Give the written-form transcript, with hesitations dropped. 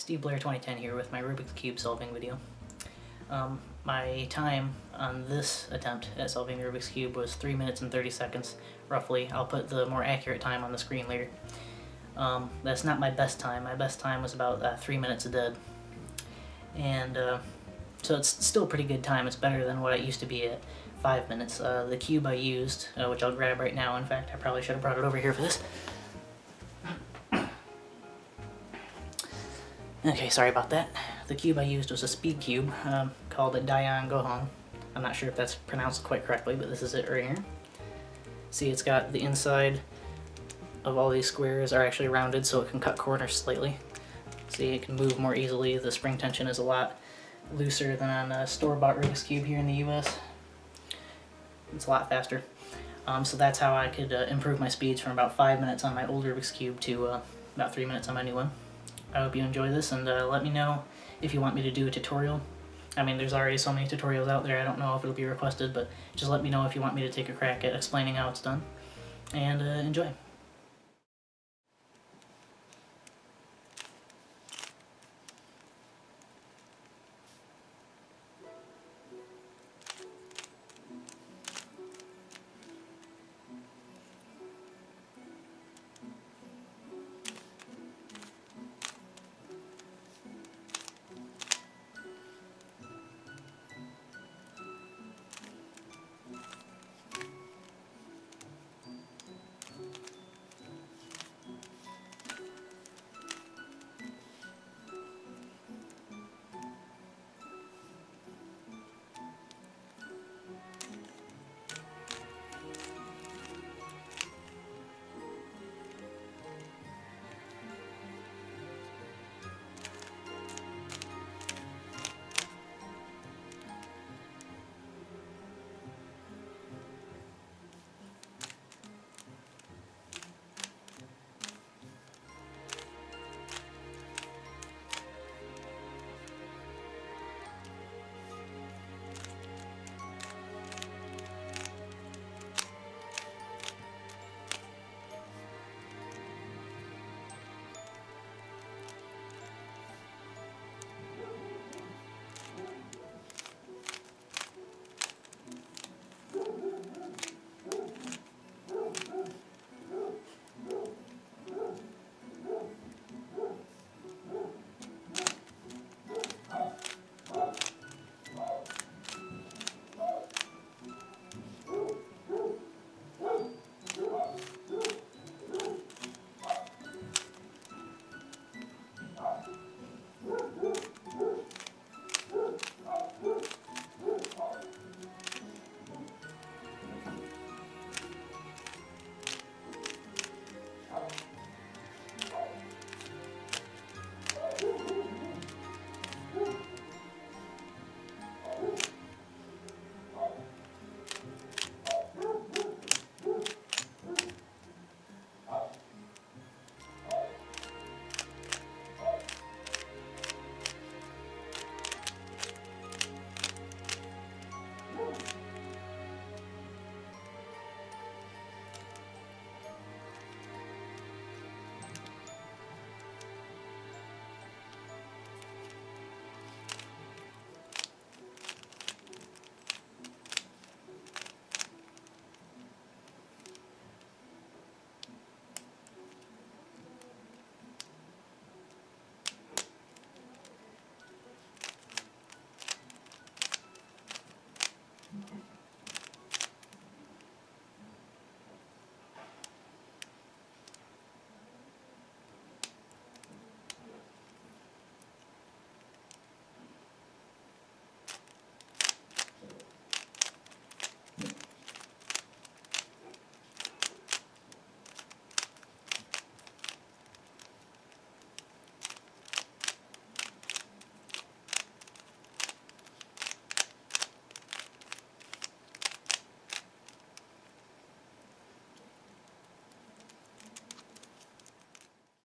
Steve Blair 2010 here with my Rubik's Cube solving video. My time on this attempt at solving the Rubik's Cube was 3 minutes and 30 seconds, roughly. I'll put the more accurate time on the screen later. That's not my best time. My best time was about 3 minutes dead. And so it's still a pretty good time. It's better than what it used to be at 5 minutes. The cube I used, which I'll grab right now, in fact, I probably should have brought it over here for this. Okay, sorry about that. The cube I used was a speed cube called a Daeon Gohan. I'm not sure if that's pronounced quite correctly, but this is it right here. See, it's got the inside of all these squares are actually rounded so it can cut corners slightly. See, it can move more easily. The spring tension is a lot looser than on a store-bought Rubik's Cube here in the US. It's a lot faster. So that's how I could improve my speeds from about 5 minutes on my old Rubik's Cube to about 3 minutes on my new one. I hope you enjoy this, and let me know if you want me to do a tutorial. I mean, there's already so many tutorials out there, I don't know if it'll be requested, but just let me know if you want me to take a crack at explaining how it's done. And enjoy.